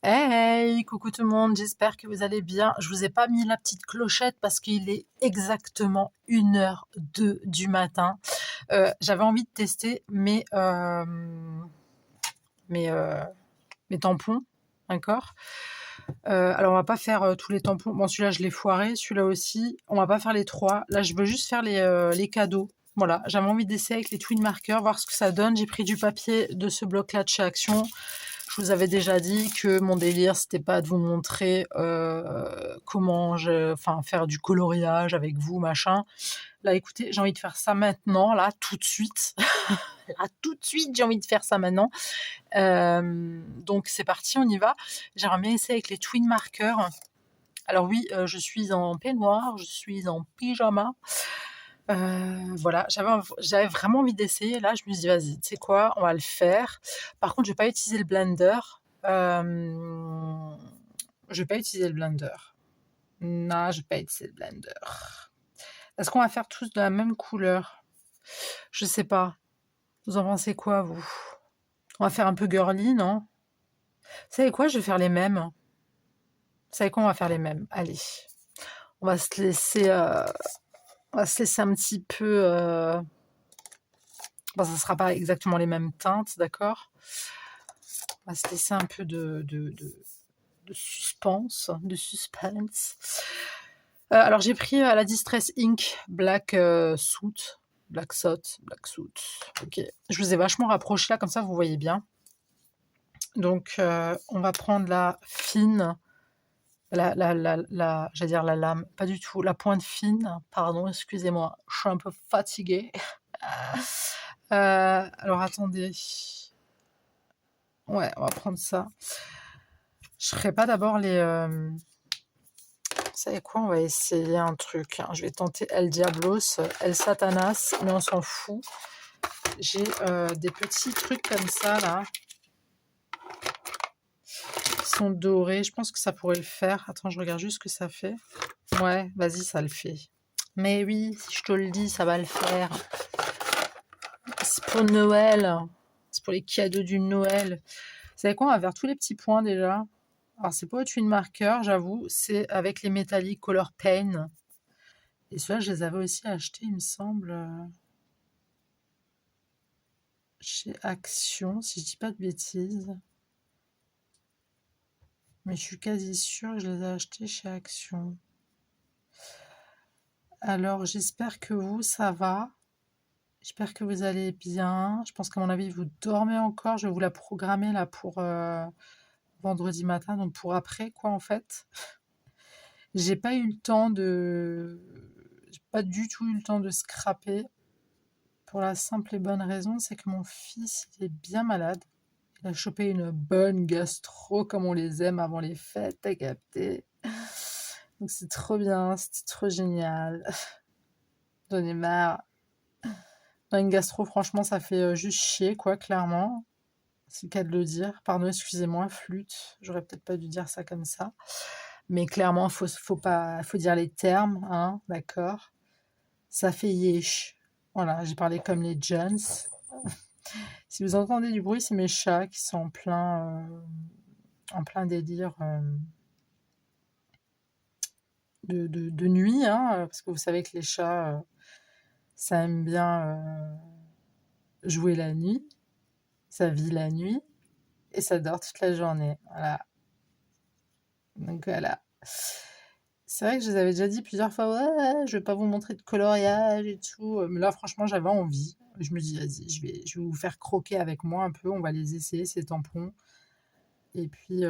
Hey, coucou tout le monde, j'espère que vous allez bien. Je vous ai pas mis la petite clochette parce qu'il est exactement 1h02 du matin. J'avais envie de tester mes, euh, mes tampons, d'accord. Alors on va pas faire tous les tampons. Bon, celui-là je l'ai foiré, celui-là aussi. On va pas faire les trois. Là je veux juste faire les cadeaux. Voilà, j'avais envie d'essayer avec les twin markers, voir ce que ça donne. J'ai pris du papier de ce bloc-là de chez Action. Je vous avais déjà dit que mon délire, c'était pas de vous montrer comment faire du coloriage avec vous, machin. Là, écoutez, j'ai envie de faire ça maintenant, là, tout de suite. Là, tout de suite, j'ai envie de faire ça maintenant. Donc, c'est parti, on y va. J'aimerais bien essayer avec les twin markers. Alors oui, je suis en peignoir, je suis en pyjama. Voilà, j'avais vraiment envie d'essayer. Là, je me suis dit, vas-y, tu sais quoi, on va le faire. Par contre, je vais pas utiliser le blender. Je vais pas utiliser le blender. Non, je vais pas utiliser le blender. Est-ce qu'on va faire tous de la même couleur? Je sais pas. Vous en pensez quoi, vous? On va faire un peu girly, non? Vous savez quoi? Je vais faire les mêmes. Vous savez quoi? On va faire les mêmes. Allez. On va se laisser, on va se laisser un petit peu. Bon, ça sera pas exactement les mêmes teintes, d'accord? On va se laisser un peu de suspense, alors j'ai pris la Distress Ink Black Suit, Black Suit, ok. Je vous ai vachement rapproché là, comme ça vous voyez bien. Donc on va prendre la fine, j'allais dire la lame, pas du tout, la pointe fine, pardon, excusez-moi, je suis un peu fatiguée. Alors attendez, ouais, on va prendre ça. Je ferai pas d'abord les... Vous savez quoi? On va essayer un truc, hein. Je vais tenter El Diablos, El Satanas, mais on s'en fout. J'ai des petits trucs comme ça, là, qui sont dorés. Je pense que ça pourrait le faire. Attends, je regarde juste ce que ça fait. Ouais, vas-y, ça le fait. Mais oui, si je te le dis, ça va le faire. C'est pour Noël. C'est pour les cadeaux du Noël. Vous savez quoi? On va vers tous les petits points, déjà. Alors, c'est pas au twin marker, j'avoue. C'est avec les métalliques Color Pain. Et ceux-là, je les avais aussi achetés, il me semble, chez Action, si je dis pas de bêtises. Mais je suis quasi sûre que je les ai achetés chez Action. Alors, j'espère que vous, ça va. J'espère que vous allez bien. Je pense qu'à mon avis, vous dormez encore. Je vais vous la programmer là pour vendredi matin, donc pour après, quoi, en fait. J'ai pas eu le temps de... J'ai pas du tout eu le temps de scraper. Pour la simple et bonne raison, c'est que mon fils, il est bien malade. Il a chopé une bonne gastro comme on les aime avant les fêtes, t'as capté? Donc c'est trop bien, c'était trop génial. J'en ai marre. Non, une gastro, franchement, ça fait juste chier, quoi, clairement. C'est le cas de le dire. Pardon, excusez-moi, flûte. J'aurais peut-être pas dû dire ça comme ça. Mais clairement, faut dire les termes, hein, d'accord? Ça fait yesh. Voilà, j'ai parlé comme les Jones. Si vous entendez du bruit, c'est mes chats qui sont en plein délire de nuit, hein, parce que vous savez que les chats, ça aime bien jouer la nuit, ça vit la nuit et ça dort toute la journée. Voilà. Donc voilà. C'est vrai que je vous avais déjà dit plusieurs fois, ouais, je vais pas vous montrer de coloriage et tout. Mais là, franchement, j'avais envie. Je me dis, vas-y, je vais vous faire croquer avec moi un peu. On va les essayer, ces tampons. Et puis,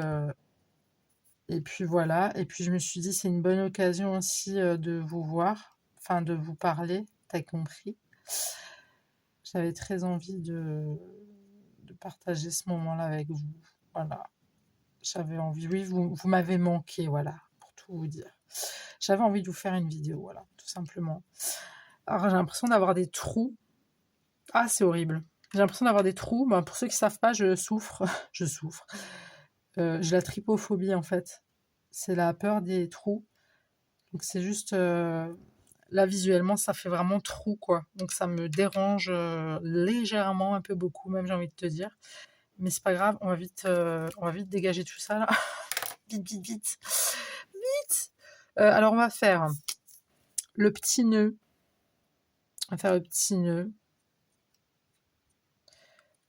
voilà. Et puis je me suis dit, c'est une bonne occasion aussi de vous voir, enfin de vous parler. T'as compris? J'avais très envie de partager ce moment-là avec vous. Voilà. J'avais envie. Oui, vous m'avez manqué, voilà, pour tout vous dire. J'avais envie de vous faire une vidéo, voilà, tout simplement. Alors j'ai l'impression d'avoir des trous. Ah, c'est horrible. J'ai l'impression d'avoir des trous. Ben, pour ceux qui ne savent pas, je souffre. Je souffre. J'ai la trypophobie, en fait. C'est la peur des trous. Donc c'est juste... là, visuellement, ça fait vraiment trou, quoi. Donc ça me dérange légèrement, un peu beaucoup, même, j'ai envie de te dire. Mais c'est pas grave, on va vite dégager tout ça là. Vite, vite, vite. Vite. Alors on va faire le petit nœud. On va faire le petit nœud.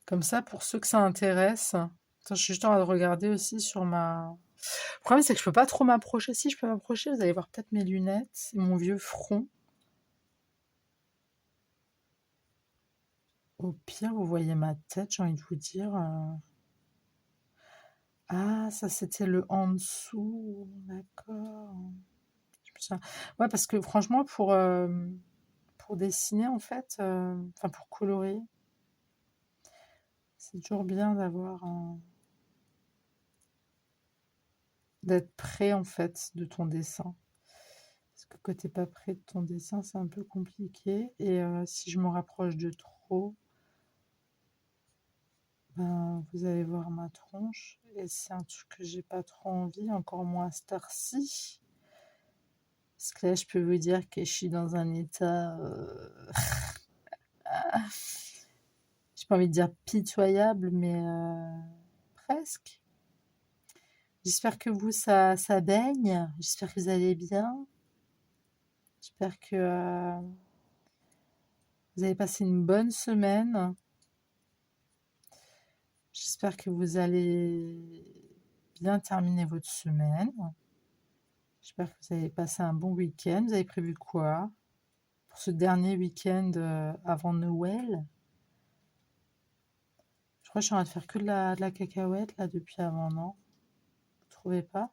Comme ça, pour ceux que ça intéresse. Attends, je suis juste en train de regarder aussi sur ma... Le problème, c'est que je peux pas trop m'approcher. Si je peux m'approcher, vous allez voir peut-être mes lunettes et mon vieux front. Au pire, vous voyez ma tête, j'ai envie de vous dire. Ah, ça c'était le en dessous, d'accord. Ouais, parce que franchement, pour dessiner, en fait, enfin pour colorer, c'est toujours bien d'être près, en fait, de ton dessin. Parce que quand t'es pas près de ton dessin, c'est un peu compliqué. Et si je me rapproche de trop, ben, vous allez voir ma tronche. Et c'est un truc que j'ai pas trop envie, encore moins à cette heure-ci. Parce que là, je peux vous dire que je suis dans un état, j'ai pas envie de dire pitoyable, mais presque. J'espère que vous, ça baigne. J'espère que vous allez bien. J'espère que vous avez passé une bonne semaine. J'espère que vous allez bien terminer votre semaine. J'espère que vous avez passé un bon week-end. Vous avez prévu quoi pour ce dernier week-end avant Noël? Je crois que je suis en train de faire que de la cacahuète là depuis avant, non? Vous trouvez pas?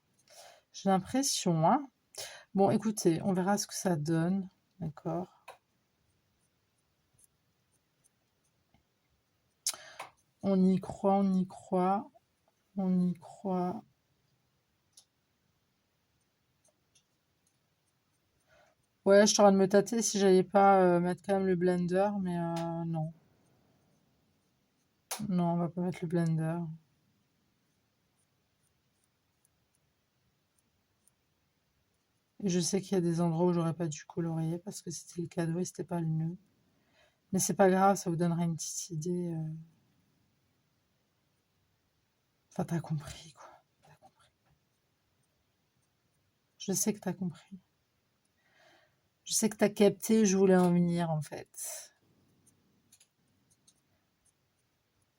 J'ai l'impression, hein? Bon, écoutez, on verra ce que ça donne, d'accord? On y croit, on y croit, on y croit. Ouais, je suis en train de me tâter si j'allais pas mettre quand même le blender, mais non. Non, on va pas mettre le blender. Et je sais qu'il y a des endroits où j'aurais pas dû colorier parce que c'était le cadeau et c'était pas le nœud. Mais c'est pas grave, ça vous donnera une petite idée. Enfin, t'as compris, quoi. T'as compris. Je sais que t'as compris. Je sais que t'as capté, je voulais en venir, en fait.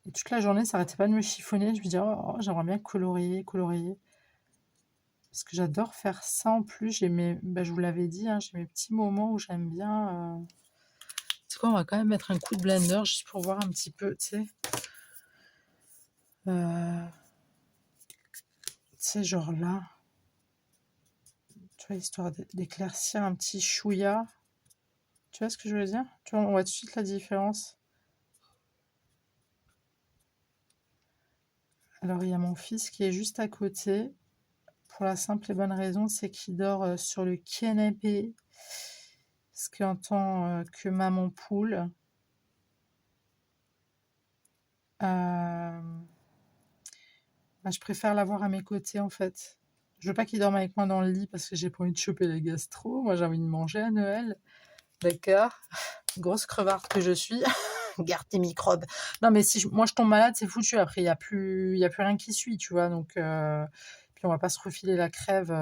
Et toute la journée, ça arrêtait pas de me chiffonner. Je me disais, oh, j'aimerais bien colorier, colorier. Parce que j'adore faire ça en plus. Bah, je vous l'avais dit, hein, j'ai mes petits moments où j'aime bien. C'est quoi, on va quand même mettre un coup de blender juste pour voir un petit peu, tu sais, genre là. Tu vois, histoire d'éclaircir un petit chouïa. Tu vois ce que je veux dire? Tu vois, on voit tout de suite la différence. Alors, il y a mon fils qui est juste à côté. Pour la simple et bonne raison, c'est qu'il dort sur le canapé. Parce qu'en tant que maman poule, bah, je préfère l'avoir à mes côtés en fait. Je veux pas qu'il dorme avec moi dans le lit parce que j'ai pas envie de choper la gastro. Moi, j'ai envie de manger à Noël. D'accord? Grosse crevarde que je suis. Garde tes microbes. Non, mais si moi je tombe malade, c'est foutu. Après, il y a plus rien qui suit, tu vois. Donc, puis on va pas se refiler la crève.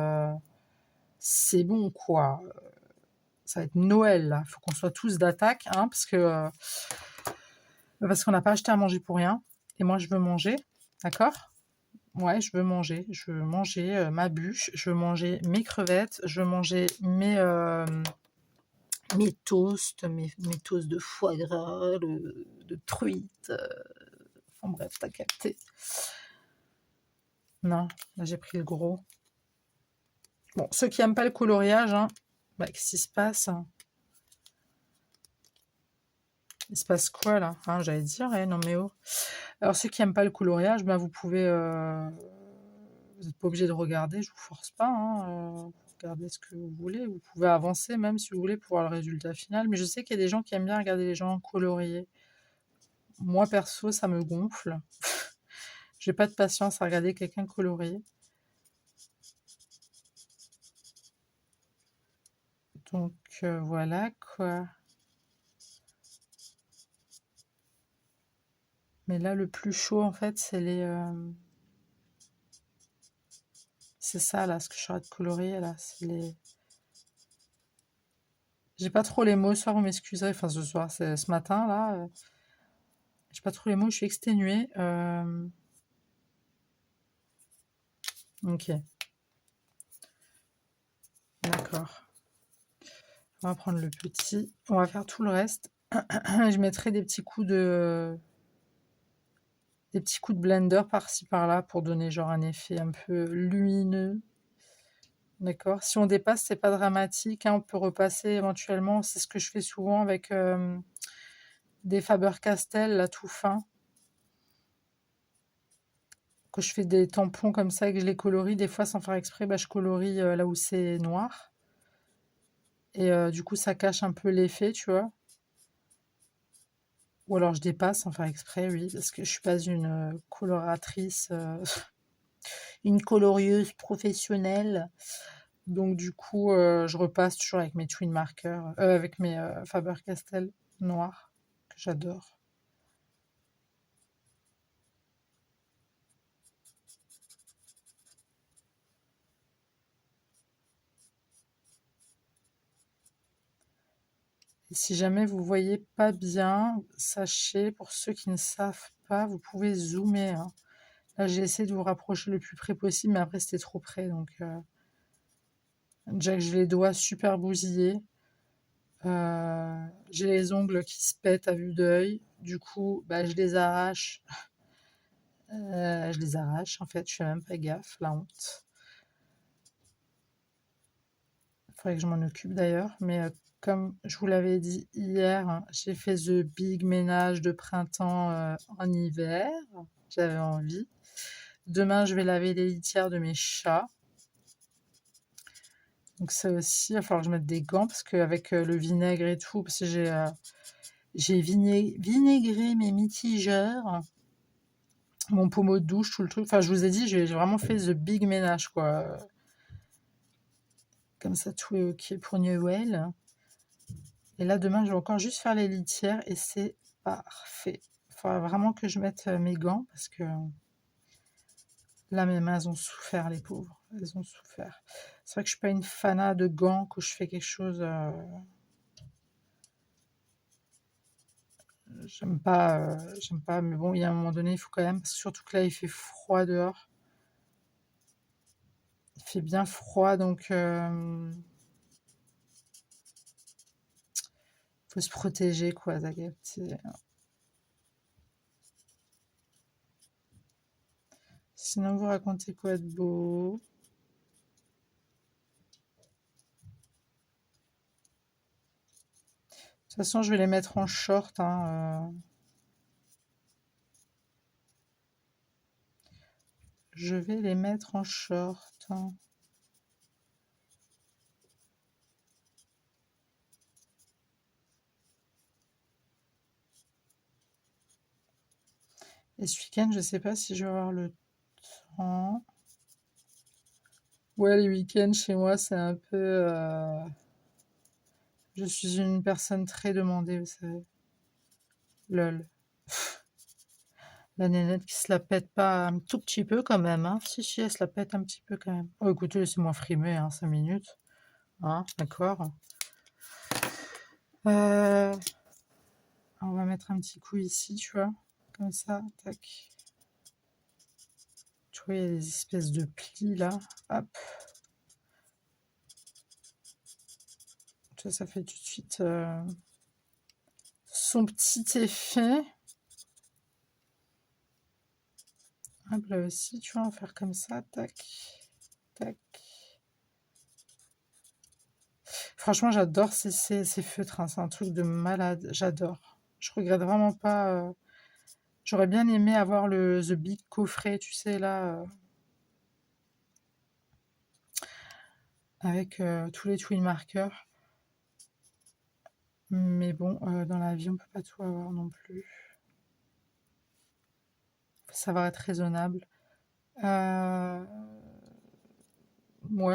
C'est bon, quoi. Ça va être Noël, là. Il faut qu'on soit tous d'attaque, hein, parce qu'on n'a pas acheté à manger pour rien. Et moi, je veux manger, d'accord? Ouais, je veux manger. Je veux manger ma bûche. Je veux manger mes crevettes. Je veux manger mes toasts, mes toasts de foie gras, de truite. Enfin bref, t'as capté. Non, là j'ai pris le gros. Bon, ceux qui n'aiment pas le coloriage, hein, bah, qu'est-ce qui se passe, hein? Il se passe quoi là, hein, j'allais dire, non mais oh. Alors ceux qui n'aiment pas le coloriage, bah, vous pouvez... vous n'êtes pas obligé de regarder, je vous force pas, hein, regardez ce que vous voulez. Vous pouvez avancer même si vous voulez pour voir le résultat final. Mais je sais qu'il y a des gens qui aiment bien regarder les gens colorier. Moi perso, ça me gonfle. J'ai pas de patience à regarder quelqu'un colorier. Donc voilà quoi. Mais là, le plus chaud, en fait, c'est ça, là, ce que je suis en train de colorier, là. C'est les... J'ai pas trop les mots ce soir, vous m'excuserez. Enfin, ce soir, c'est ce matin, là. J'ai pas trop les mots, je suis exténuée. Ok, d'accord. On va prendre le petit. On va faire tout le reste. Je mettrai des petits coups de blender par-ci par-là pour donner genre un effet un peu lumineux. D'accord. Si on dépasse, c'est pas dramatique, hein, on peut repasser éventuellement. C'est ce que je fais souvent avec des Faber-Castell, là, tout fin. Quand je fais des tampons comme ça et que je les colorie, des fois sans faire exprès, bah, je colorie là où c'est noir. Et du coup, ça cache un peu l'effet, tu vois. Ou alors je dépasse sans faire exprès, oui, parce que je suis pas une coloratrice, une colorieuse professionnelle. Donc du coup, je repasse toujours avec mes twin markers, avec mes Faber-Castell noirs, que j'adore. Et si jamais vous voyez pas bien, sachez, pour ceux qui ne savent pas, vous pouvez zoomer, hein. Là, j'ai essayé de vous rapprocher le plus près possible, mais après c'était trop près, donc déjà que j'ai les doigts super bousillés. J'ai les ongles qui se pètent à vue d'œil. Du coup, bah, je les arrache. Je les arrache, en fait. Je fais même pas gaffe, la honte. Il faudrait que je m'en occupe d'ailleurs. Mais comme je vous l'avais dit hier, hein, j'ai fait the big ménage de printemps en hiver. J'avais envie. Demain, je vais laver les litières de mes chats. Donc ça aussi, il va falloir que je mette des gants parce qu'avec le vinaigre et tout, parce que j'ai vinaigré mes mitigeurs, mon pommeau de douche, tout le truc. Enfin, je vous ai dit, j'ai vraiment fait the big ménage, quoi. Comme ça, tout est ok pour Newell. Et là, demain, je vais encore juste faire les litières et c'est parfait. Il faudra vraiment que je mette mes gants parce que là, mes mains, elles ont souffert, les pauvres. Elles ont souffert. C'est vrai que je suis pas une fanat de gants quand je fais quelque chose. J'aime pas, mais bon, il y a un moment donné, il faut quand même, parce que surtout que là, il fait froid dehors. Il fait bien froid, donc faut se protéger, quoi, Zagat. Sinon, vous racontez quoi de beau? De toute façon, je vais les mettre en short, hein, je vais les mettre en short, hein. Et ce week-end, je sais pas si je vais avoir le temps. Ouais, les week-ends chez moi, c'est un peu. Je suis une personne très demandée, vous savez. Lol. La nénette qui se la pète pas un tout petit peu quand même, hein. Si, si, elle se la pète un petit peu quand même. Oh, écoutez, laissez-moi frimer, hein, 5 minutes. Hein, d'accord. Euh, on va mettre un petit coup ici, tu vois. Comme ça, tac. Tu vois, il y a des espèces de plis là. Hop. Ça fait tout de suite son petit effet. Hop, là aussi, tu vois, on va faire comme ça. Tac. Tac. Franchement, j'adore ces feutres, hein. C'est un truc de malade. J'adore. Je regrette vraiment pas. J'aurais bien aimé avoir le The Big coffret, tu sais, là, avec tous les twin markers. Mais bon, dans la vie, on peut pas tout avoir non plus. Faut savoir être raisonnable. Ouais,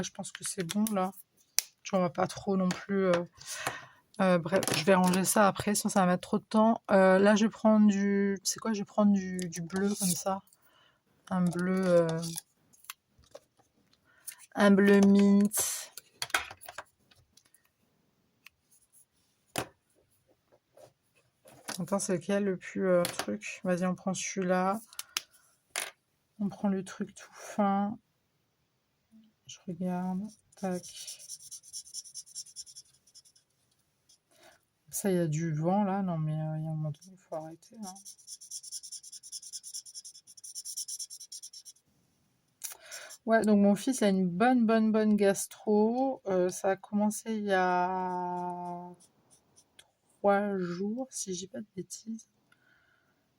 je pense que c'est bon, là. Tu vois, on va pas trop non plus Bref, je vais ranger ça après, sinon ça va mettre trop de temps. Là, je vais prendre du... Tu sais quoi, je vais prendre du bleu comme ça. Un bleu... un bleu mint. Attends, c'est lequel le plus truc? Vas-y, on prend celui-là. On prend le truc tout fin. Je regarde. Tac. Ça, il y a du vent là. Non, mais il y a un moment donné, il faut arrêter. Hein. Ouais, donc mon fils a une bonne gastro. Ça a commencé il y a 3 jours, si je dis pas de bêtises.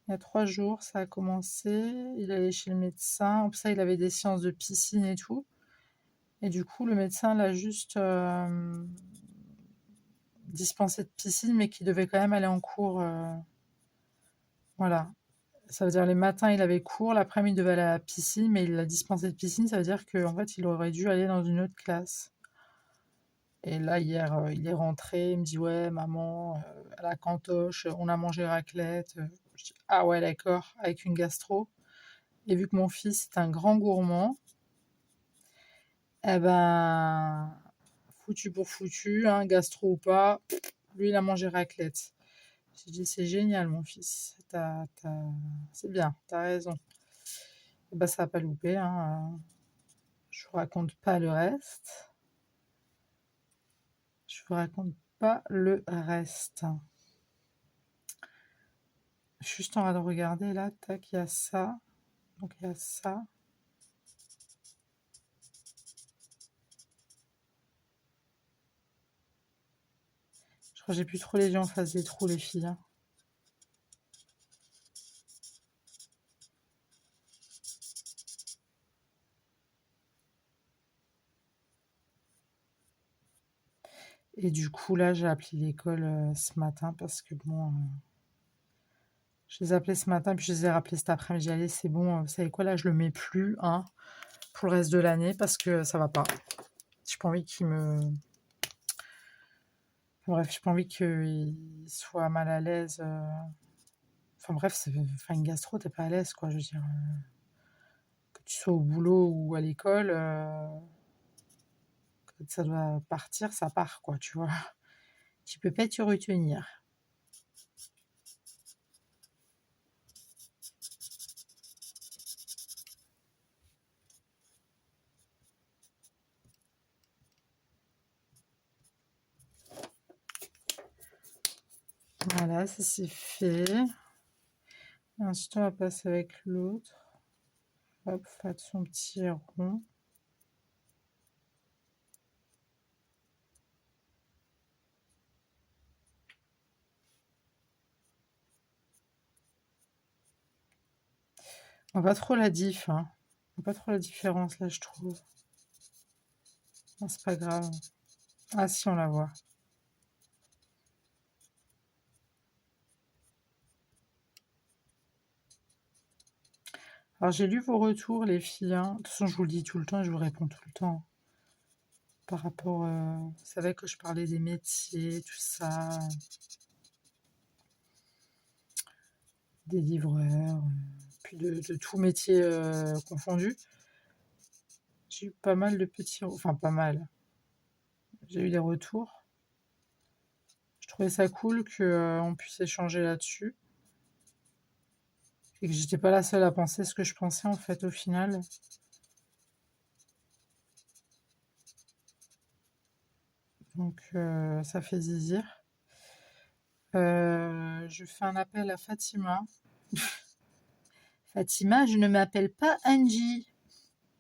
Il y a 3 jours, ça a commencé. Il allait chez le médecin. Pour ça, il avait des séances de piscine et tout. Et du coup, le médecin l'a juste dispensé de piscine, mais qui devait quand même aller en cours. Voilà. Ça veut dire les matins, il avait cours, l'après-midi, il devait aller à la piscine, mais il l'a dispensé de piscine. Ça veut dire qu'en fait, il aurait dû aller dans une autre classe. Et là, hier, il est rentré, il me dit, ouais, maman, à la cantoche, on a mangé raclette. Je dis, ah ouais, d'accord, avec une gastro. Et vu que mon fils est un grand gourmand, eh ben, foutu pour foutu, hein, gastro ou pas, lui, il a mangé raclette. J'ai dit, c'est génial, mon fils. C'est bien, t'as raison. Et ben, ça n'a pas loupé, hein. Je vous raconte pas le reste. Je vous raconte pas le reste. Je suis juste en train de regarder là, tac, il y a ça. Donc il y a ça. Je crois que j'ai plus trop les yeux en face des trous, les filles. Hein. Et du coup, là, j'ai appelé l'école ce matin parce que bon, je les ai appelés ce matin, puis je les ai rappelés cet après-midi. J'ai dit, allez, c'est bon, vous savez quoi, là, je le mets plus, hein, pour le reste de l'année parce que ça va pas. J'ai pas envie qu'il me. Enfin, bref, j'ai pas envie qu'il soit mal à l'aise. Enfin bref, enfin, une gastro, t'es pas à l'aise, quoi. Je veux dire, que tu sois au boulot ou à l'école, quand ça doit partir, ça part, quoi, tu vois. Tu peux pas te retenir. Voilà, ça c'est fait. Ensuite, on va passer avec l'autre. Hop, faire son petit rond. On voit pas trop la diff, hein. On voit pas trop la différence là, je trouve. Non, c'est pas grave. Ah si, on la voit. Alors j'ai lu vos retours, les filles. Hein. De toute façon, je vous le dis tout le temps et je vous réponds tout le temps. Par rapport, vous savez que je parlais des métiers, tout ça, des livreurs, puis de tout métier confondu. J'ai eu pas mal de petits, enfin pas mal. J'ai eu des retours. Je trouvais ça cool qu'on puisse échanger là-dessus et que j'étais pas la seule à penser ce que je pensais en fait au final. Donc ça fait zizir. Je fais un appel à Fatima. Fatima, je ne m'appelle pas Angie.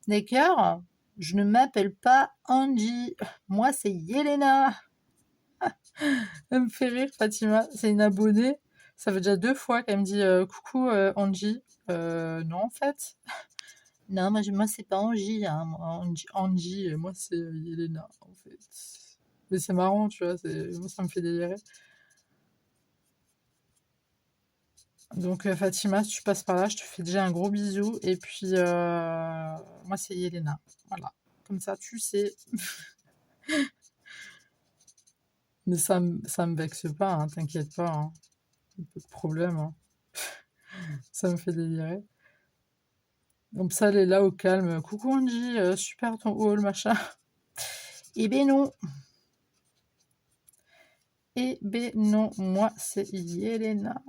D'accord? Je ne m'appelle pas Angie. Moi, c'est Yelena. Elle me fait rire, Fatima. C'est une abonnée. Ça fait déjà 2 fois qu'elle me dit coucou Angie. Non, en fait. Non, moi c'est pas Angie. Hein. Angie, et moi, c'est Yelena, en fait. Mais c'est marrant, tu vois. Moi, ça me fait délirer. Donc, Fatima, si tu passes par là, je te fais déjà un gros bisou. Et puis, moi, c'est Yelena. Voilà. Comme ça, tu sais. Mais ça me vexe pas, hein, t'inquiète pas, hein. Pas de problème, hein. Ça me fait délirer. Donc ça, elle est là au calme. Coucou Angie, super ton haul, machin. Eh ben non. Eh ben non, moi c'est Yelena.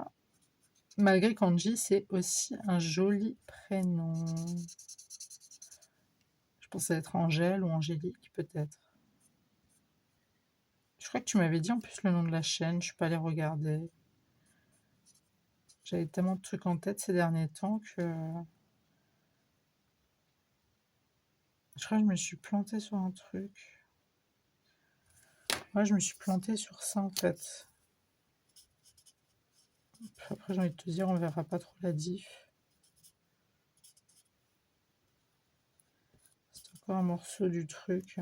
Malgré qu'Angie, c'est aussi un joli prénom. Je pensais être Angèle ou Angélique, peut-être. Je crois que tu m'avais dit en plus le nom de la chaîne, je suis pas allée regarder. J'avais tellement de trucs en tête ces derniers temps que je crois que je me suis plantée sur un truc. Ouais, je me suis plantée sur ça en fait. Après, j'ai envie de te dire, on verra pas trop la diff. C'est encore un morceau du truc.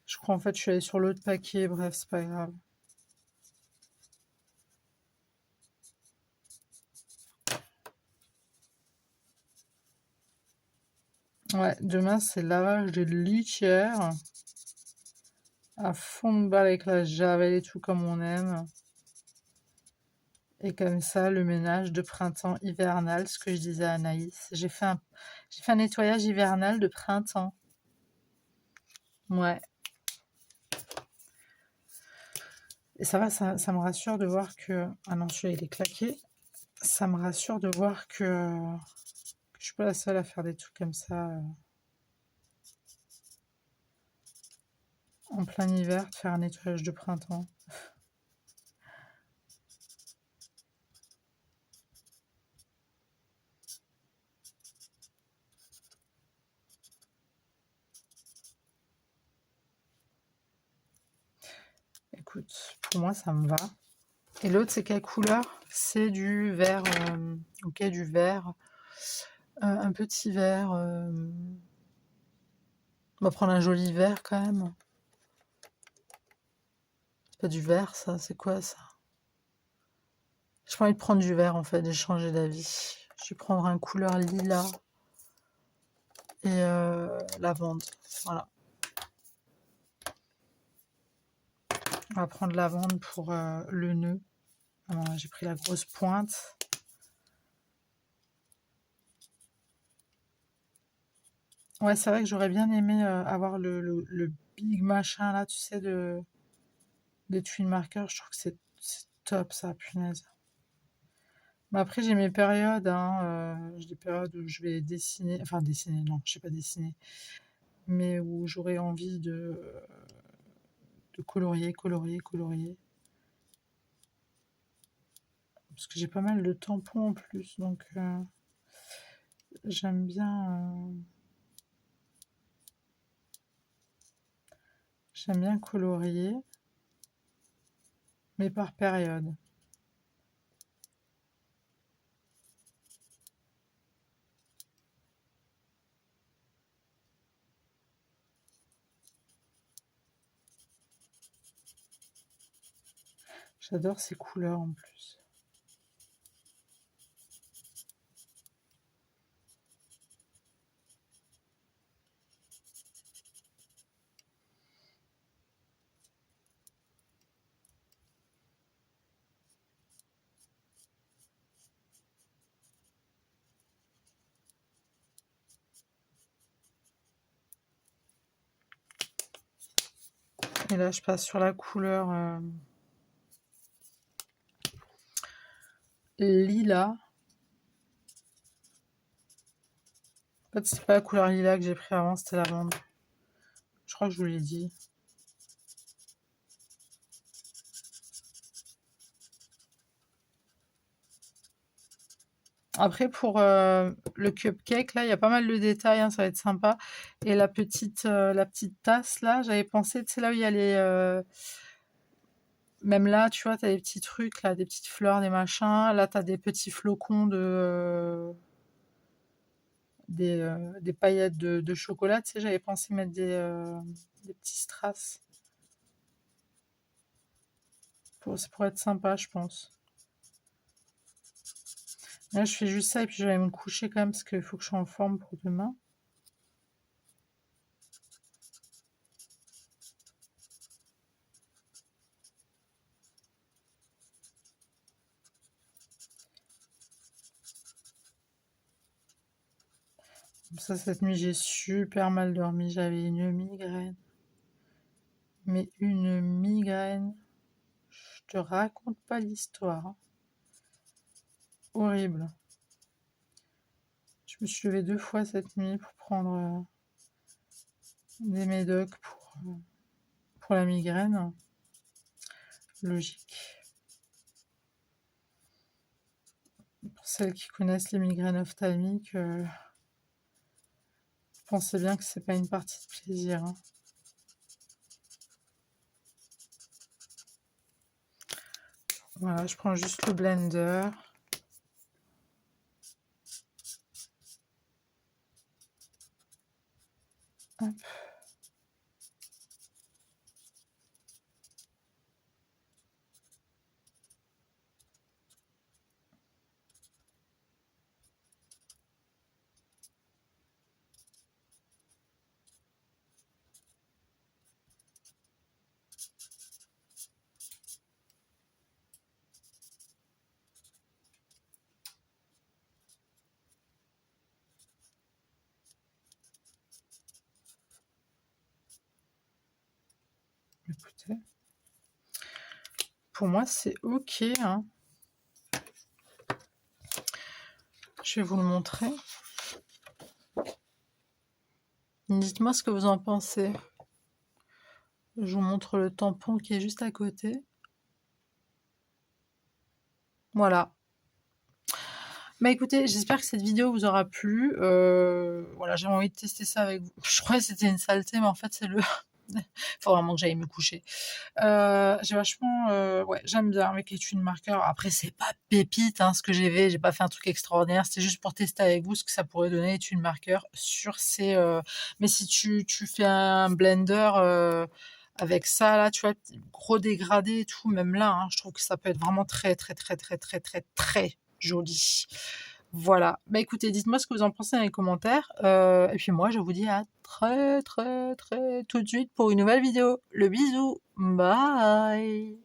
Je crois en fait, je suis allée sur l'autre paquet. Bref, c'est pas grave. Ouais, demain c'est lavage de litière. À fond de balle avec la javel et tout comme on aime. Et comme ça, le ménage de printemps hivernal, ce que je disais à Anaïs. J'ai fait un nettoyage hivernal de printemps. Ouais. Et ça va, ça me rassure de voir que... Ah non, celui-là, il est claqué. Ça me rassure de voir que je suis pas la seule à faire des trucs comme ça en plein hiver, de faire un nettoyage de printemps. Écoute, pour moi, ça me va. Et l'autre, c'est quelle couleur? C'est du vert. Ok, du vert. Un petit vert. On va prendre un joli vert quand même. C'est pas du vert, ça. C'est quoi ça? J'ai pas envie de prendre du vert en fait. J'ai changé d'avis. Je vais prendre un couleur lilas et lavande. Voilà. On va prendre lavande pour le nœud. Alors, j'ai pris la grosse pointe. Ouais, c'est vrai que j'aurais bien aimé avoir le big machin là, tu sais, des twin markers. Je trouve que c'est top ça, punaise. Mais après, j'ai mes périodes. Hein, j'ai des périodes où je vais dessiner. Enfin, dessiner, non, je sais pas dessiner. Mais où j'aurais envie de colorier, colorier, colorier. Parce que j'ai pas mal de tampons en plus. Donc, j'aime bien. J'aime bien colorier. Mais par période. J'adore ces couleurs en plus. Et là, je passe sur la couleur lilas. En fait, c'est pas la couleur lilas que j'ai pris avant, c'était lavande. Je crois que je vous l'ai dit. Après, pour le cupcake, là, il y a pas mal de détails, hein, ça va être sympa. Et la petite tasse, là, j'avais pensé, tu sais, là où il y a les... Même là, tu vois, t'as des petits trucs, là, des petites fleurs, des machins. Là, t'as des petits flocons des paillettes de chocolat, tu sais, j'avais pensé mettre des petits strass. Ça pourrait être sympa, je pense. Là, je fais juste ça et puis je vais me coucher quand même parce qu'il faut que je sois en forme pour demain. Ça, cette nuit, j'ai super mal dormi. J'avais une migraine. Mais une migraine. Je te raconte pas l'histoire, hein. Horrible. Je me suis levée 2 fois cette nuit pour prendre des médocs pour la migraine. Logique. Pour celles qui connaissent les migraines ophtalmiques, pensez bien que c'est pas une partie de plaisir, hein. Voilà, je prends juste le blender. Hop. Écoutez, pour moi, c'est ok, hein. Je vais vous le montrer. Dites-moi ce que vous en pensez. Je vous montre le tampon qui est juste à côté. Voilà. Bah écoutez, j'espère que cette vidéo vous aura plu. Voilà, j'avais envie de tester ça avec vous. Je croyais que c'était une saleté, mais en fait, c'est le... Faut vraiment que j'aille me coucher. J'ai vachement... ouais, j'aime bien avec l'étui de marqueur. Après, c'est pas pépite, hein, ce que j'ai pas fait un truc extraordinaire. C'était juste pour tester avec vous ce que ça pourrait donner, l'étui de marqueur sur ces... Mais si tu fais un blender... avec ça là, tu vois, gros dégradé et tout, même là, hein, je trouve que ça peut être vraiment très très très très très très très joli. Voilà. Bah écoutez, dites-moi ce que vous en pensez dans les commentaires. Et puis moi, je vous dis à très très très tout de suite pour une nouvelle vidéo. Le bisou. Bye.